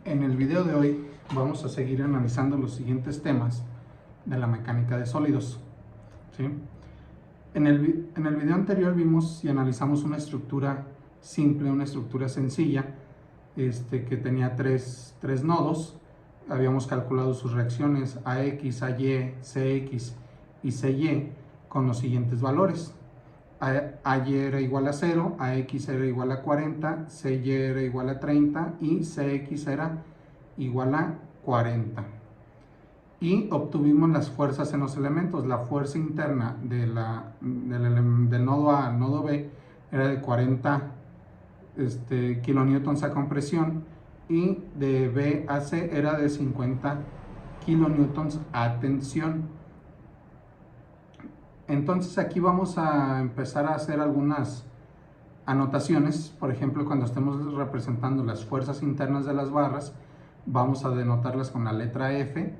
En el video de hoy vamos a seguir analizando los siguientes temas de la mecánica de sólidos, ¿sí? En el video anterior vimos y analizamos una estructura simple, una estructura sencilla, que tenía tres nodos. Habíamos calculado sus reacciones AX, AY, CX y CY con los siguientes valores. AY era igual a 0, AX era igual a 40, CY era igual a 30 y CX era igual a 40. Y obtuvimos las fuerzas en los elementos. La fuerza interna del nodo A al nodo B era de 40 kilonewtons a compresión, y de B a C era de 50 kilonewtons a tensión. Entonces aquí vamos a empezar a hacer algunas anotaciones. Por ejemplo, cuando estemos representando las fuerzas internas de las barras, vamos a denotarlas con la letra F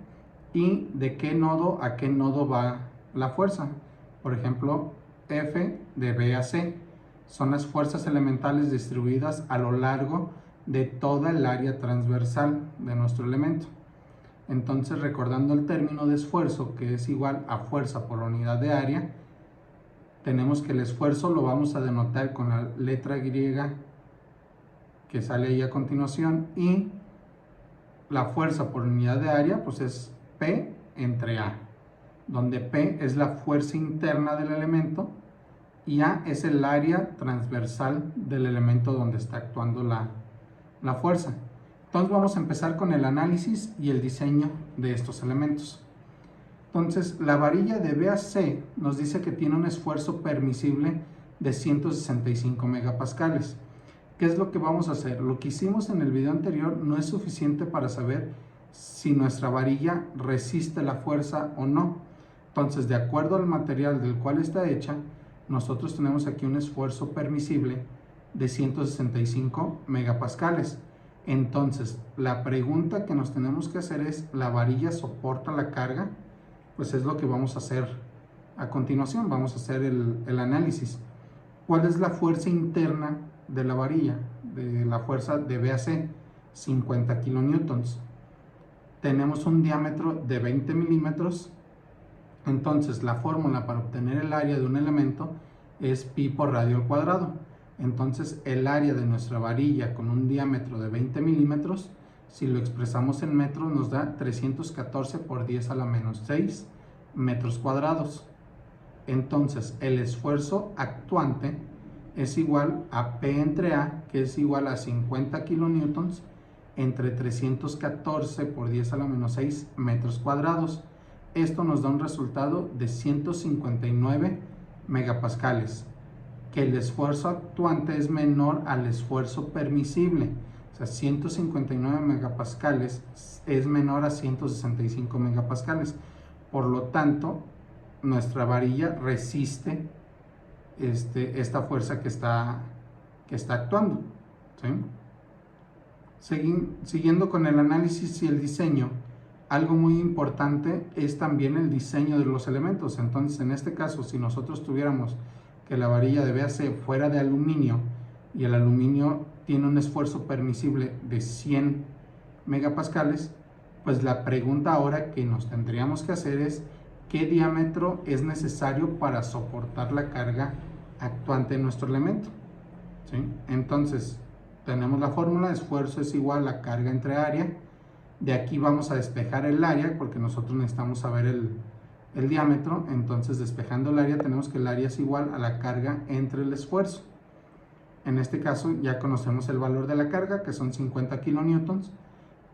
y de qué nodo a qué nodo va la fuerza. Por ejemplo, F de B a C son las fuerzas elementales distribuidas a lo largo de toda el área transversal de nuestro elemento. Entonces, recordando el término de esfuerzo, que es igual a fuerza por unidad de área, tenemos que el esfuerzo lo vamos a denotar con la letra griega que sale ahí a continuación, y la fuerza por unidad de área pues es P entre A, donde P es la fuerza interna del elemento y A es el área transversal del elemento donde está actuando la fuerza. Entonces vamos a empezar con el análisis y el diseño de estos elementos. Entonces, la varilla de B a C nos dice que tiene un esfuerzo permisible de 165 megapascales. ¿Qué es lo que vamos a hacer? Lo que hicimos en el video anterior no es suficiente para saber si nuestra varilla resiste la fuerza o no. Entonces, de acuerdo al material del cual está hecha, nosotros tenemos aquí un esfuerzo permisible de 165 megapascales. Entonces, la pregunta que nos tenemos que hacer es, ¿la varilla soporta la carga? Pues es lo que vamos a hacer a continuación. Vamos a hacer el análisis. ¿Cuál es la fuerza interna de la varilla? De la fuerza de B a C, 50 kilonewtons. Tenemos un diámetro de 20 milímetros. Entonces, la fórmula para obtener el área de un elemento es pi por radio al cuadrado. Entonces, el área de nuestra varilla con un diámetro de 20 milímetros, si lo expresamos en metros, nos da 314 por 10 a la menos 6 metros cuadrados. Entonces, el esfuerzo actuante es igual a P entre A, que es igual a 50 kilonewtons entre 314 por 10 a la menos 6 metros cuadrados. Esto nos da un resultado de 159 megapascales, que el esfuerzo actuante es menor al esfuerzo permisible. O sea, 159 megapascales es menor a 165 megapascales. Por lo tanto, nuestra varilla resiste esta fuerza que está actuando, ¿sí? Siguiendo con el análisis y el diseño, algo muy importante es también el diseño de los elementos. Entonces, en este caso, si nosotros tuviéramos que la varilla de B a C fuera de aluminio y el aluminio tiene un esfuerzo permisible de 100 megapascales, pues la pregunta ahora que nos tendríamos que hacer es ¿qué diámetro es necesario para soportar la carga actuante en nuestro elemento? ¿Sí? Entonces, tenemos la fórmula: esfuerzo es igual a carga entre área. De aquí vamos a despejar el área porque nosotros necesitamos saber el diámetro. Entonces, despejando el área, tenemos que el área es igual a la carga entre el esfuerzo. En este caso ya conocemos el valor de la carga, que son 50 kilonewtons,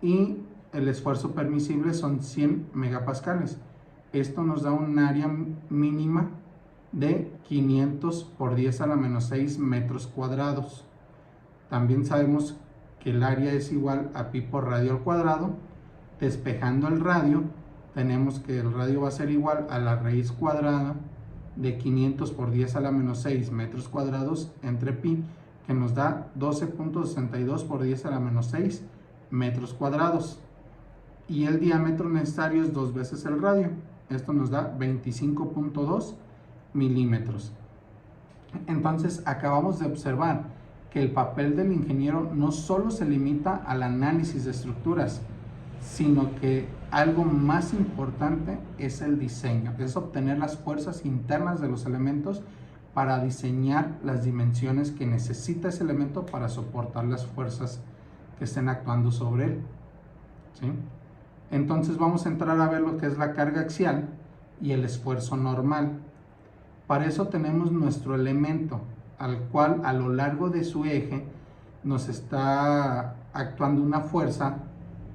y el esfuerzo permisible son 100 megapascales. Esto nos da un área mínima de 500 por 10 a la menos 6 metros cuadrados. También sabemos que el área es igual a pi por radio al cuadrado. Despejando el radio, tenemos que el radio va a ser igual a la raíz cuadrada de 500 por 10 a la menos 6 metros cuadrados entre pi, que nos da 12.62 por 10 a la menos 6 metros cuadrados. Y el diámetro necesario es 2 veces el radio. Esto nos da 25.2 milímetros. Entonces, acabamos de observar que el papel del ingeniero no solo se limita al análisis de estructuras, sino que algo más importante es el diseño, es obtener las fuerzas internas de los elementos para diseñar las dimensiones que necesita ese elemento para soportar las fuerzas que estén actuando sobre él, ¿sí? Entonces vamos a entrar a ver lo que es la carga axial y el esfuerzo normal. Para eso tenemos nuestro elemento, al cual a lo largo de su eje nos está actuando una fuerza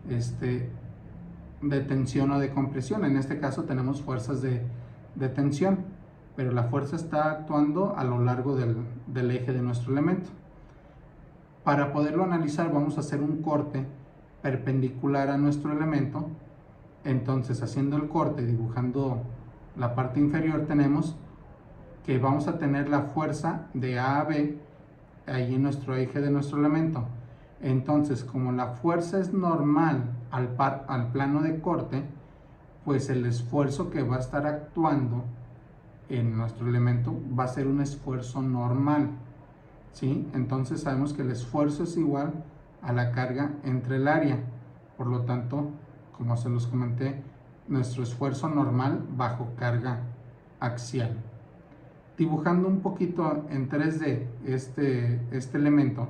de tensión o de compresión. En este caso tenemos fuerzas de tensión, pero la fuerza está actuando a lo largo del eje de nuestro elemento. Para poderlo analizar vamos a hacer un corte perpendicular a nuestro elemento. Entonces, haciendo el corte, dibujando la parte inferior, tenemos que vamos a tener la fuerza de A a B ahí en nuestro eje de nuestro elemento. Entonces, como la fuerza es normal al plano de corte, pues el esfuerzo que va a estar actuando en nuestro elemento va a ser un esfuerzo normal, ¿sí? Entonces sabemos que el esfuerzo es igual a la carga entre el área. Por lo tanto, como se los comenté, nuestro esfuerzo normal bajo carga axial. Dibujando un poquito en 3D este elemento,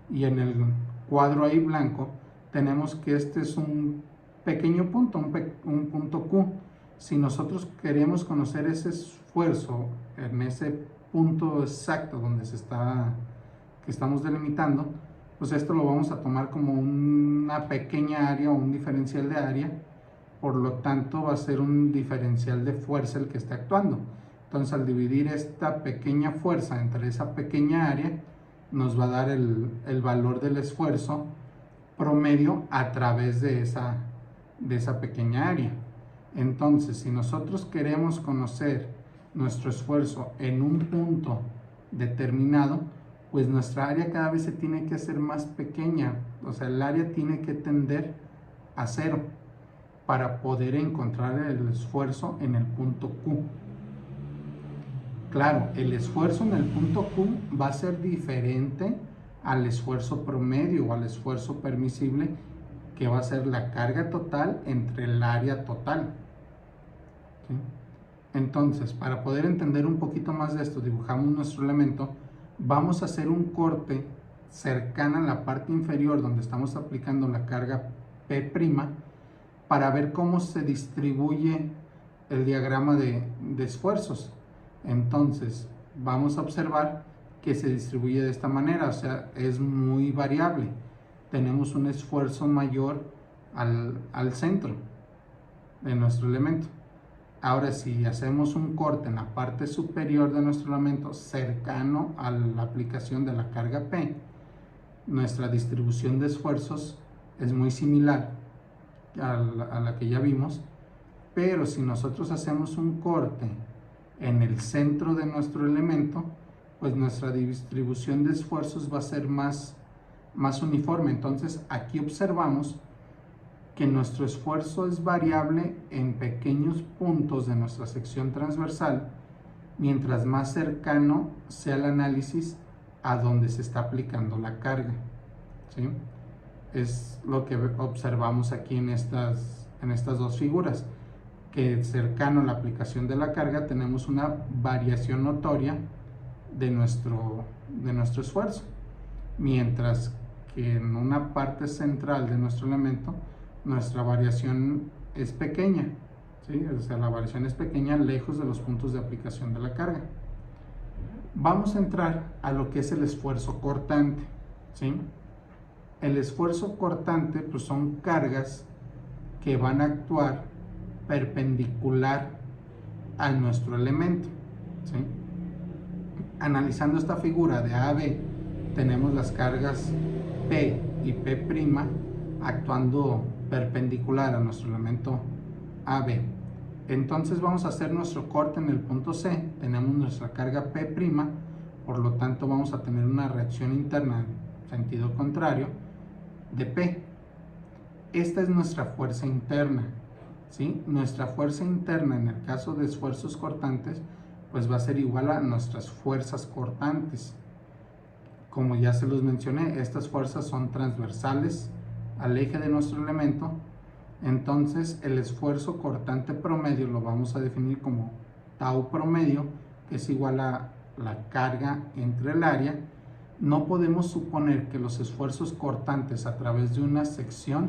y en el cuadro ahí blanco tenemos que este es un pequeño punto, un punto Q. Si nosotros queremos conocer ese esfuerzo en ese punto exacto donde que estamos delimitando, pues esto lo vamos a tomar como una pequeña área o un diferencial de área. Por lo tanto va a ser un diferencial de fuerza el que está actuando. Entonces, al dividir esta pequeña fuerza entre esa pequeña área, nos va a dar el valor del esfuerzo promedio a través de esa pequeña área. Entonces, si nosotros queremos conocer nuestro esfuerzo en un punto determinado, pues nuestra área cada vez se tiene que hacer más pequeña. O sea, el área tiene que tender a cero para poder encontrar el esfuerzo en el punto Q. Claro, el esfuerzo en el punto Q va a ser diferente al esfuerzo promedio o al esfuerzo permisible, que va a ser la carga total entre el área total, ¿sí? Entonces, para poder entender un poquito más de esto, dibujamos nuestro elemento, vamos a hacer un corte cercano a la parte inferior donde estamos aplicando la carga P', para ver cómo se distribuye el diagrama de esfuerzos. Entonces, vamos a observar que se distribuye de esta manera, o sea, es muy variable. Tenemos un esfuerzo mayor al centro de nuestro elemento. Ahora, si hacemos un corte en la parte superior de nuestro elemento cercano a la aplicación de la carga P, nuestra distribución de esfuerzos es muy similar a la que ya vimos, pero si nosotros hacemos un corte en el centro de nuestro elemento, pues nuestra distribución de esfuerzos va a ser más uniforme. Entonces aquí observamos que nuestro esfuerzo es variable en pequeños puntos de nuestra sección transversal, mientras más cercano sea el análisis a donde se está aplicando la carga, ¿sí? Es lo que observamos aquí en estas dos figuras, que cercano a la aplicación de la carga tenemos una variación notoria de nuestro esfuerzo, mientras que en una parte central de nuestro elemento nuestra variación es pequeña, ¿sí? O sea, la variación es pequeña lejos de los puntos de aplicación de la carga. Vamos a entrar a lo que es el esfuerzo cortante, ¿sí? El esfuerzo cortante pues son cargas que van a actuar perpendicular a nuestro elemento, ¿sí? Analizando esta figura de A a B, tenemos las cargas P y P' actuando perpendicular a nuestro elemento AB. Entonces vamos a hacer nuestro corte en el punto C. Tenemos nuestra carga P', por lo tanto vamos a tener una reacción interna en sentido contrario de P. Esta es nuestra fuerza interna, ¿sí? Nuestra fuerza interna en el caso de esfuerzos cortantes pues va a ser igual a nuestras fuerzas cortantes. como ya se los mencioné, estas fuerzas son transversales al eje de nuestro elemento. Entonces el esfuerzo cortante promedio lo vamos a definir como tau promedio, que es igual a la carga entre el área. No podemos suponer que los esfuerzos cortantes a través de una sección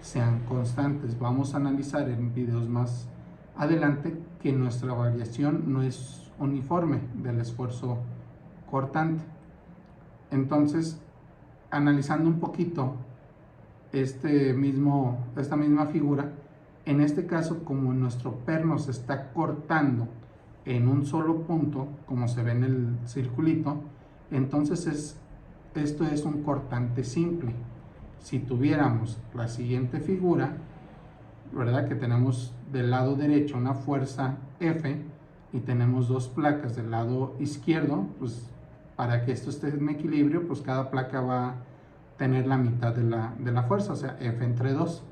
sean constantes. Vamos a analizar en videos más adelante que nuestra variación no es uniforme del esfuerzo cortante. Entonces, analizando un poquito esta misma figura, en este caso, como nuestro perno se está cortando en un solo punto, como se ve en el circulito, entonces esto es un cortante simple. Si tuviéramos la siguiente figura, ¿verdad? Que tenemos del lado derecho una fuerza F y tenemos dos placas del lado izquierdo, pues para que esto esté en equilibrio, pues cada placa va a tener la mitad de la fuerza, o sea, F entre 2.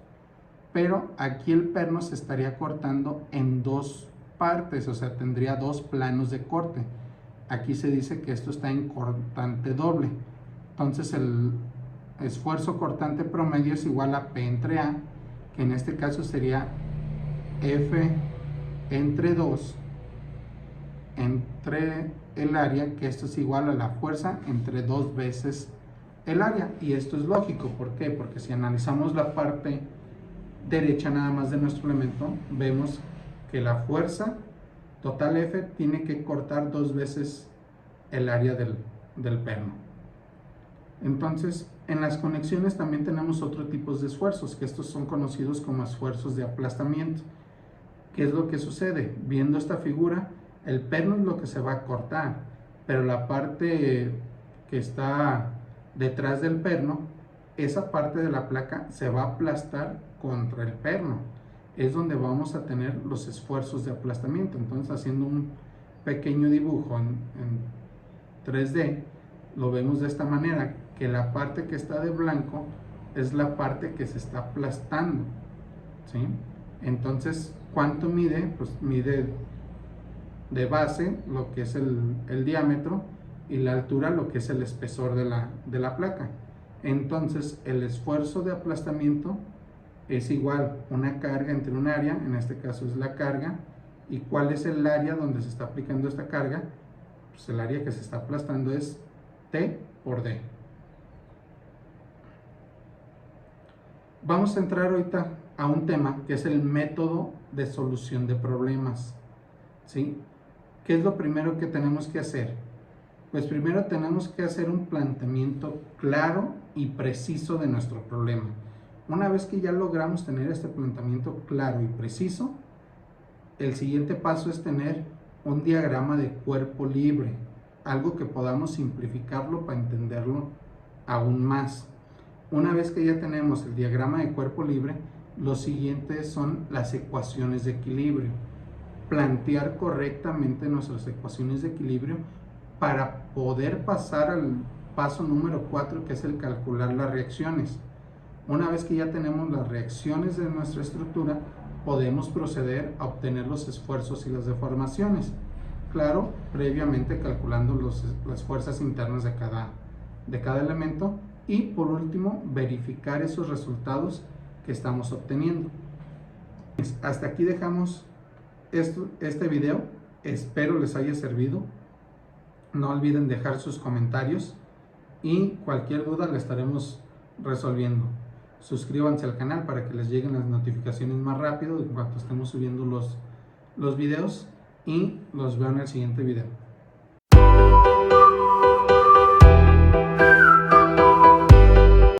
Pero aquí el perno se estaría cortando en dos partes, o sea, tendría dos planos de corte. Aquí se dice que esto está en cortante doble. Entonces el esfuerzo cortante promedio es igual a P entre A, que en este caso sería F entre 2 entre el área, que esto es igual a la fuerza entre 2 veces el área. Y esto es lógico, ¿por qué? Porque si analizamos la parte derecha nada más de nuestro elemento, vemos que la fuerza total F tiene que cortar 2 veces el área del perno. Entonces, en las conexiones también tenemos otro tipo de esfuerzos, que estos son conocidos como esfuerzos de aplastamiento. ¿Qué es lo que sucede? Viendo esta figura, el perno es lo que se va a cortar, pero la parte que está detrás del perno, esa parte de la placa se va a aplastar contra el perno. Es donde vamos a tener los esfuerzos de aplastamiento. Entonces, haciendo un pequeño dibujo en 3D, lo vemos de esta manera, que la parte que está de blanco es la parte que se está aplastando, ¿sí? Entonces, ¿cuánto mide? Pues mide de base lo que es el diámetro y la altura lo que es el espesor de la placa. Entonces, el esfuerzo de aplastamiento es igual una carga entre un área, en este caso es la carga. ¿Y cuál es el área donde se está aplicando esta carga? Pues el área que se está aplastando es T por D. Vamos a entrar ahorita a un tema que es el método de solución de problemas, ¿sí? ¿Qué es lo primero que tenemos que hacer? Pues primero tenemos que hacer un planteamiento claro y preciso de nuestro problema. Una vez que ya logramos tener este planteamiento claro y preciso, el siguiente paso es tener un diagrama de cuerpo libre, algo que podamos simplificarlo para entenderlo aún más. Una vez que ya tenemos el diagrama de cuerpo libre, lo siguiente son las ecuaciones de equilibrio. Plantear correctamente nuestras ecuaciones de equilibrio para poder pasar al paso número 4, que es el calcular las reacciones. Una vez que ya tenemos las reacciones de nuestra estructura, podemos proceder a obtener los esfuerzos y las deformaciones. Claro, previamente calculando las fuerzas internas de cada elemento. Y por último, verificar esos resultados que estamos obteniendo. Hasta aquí dejamos este video. Espero les haya servido. No olviden dejar sus comentarios y cualquier duda la estaremos resolviendo. Suscríbanse al canal para que les lleguen las notificaciones más rápido en cuanto estemos subiendo los videos, y los veo en el siguiente video.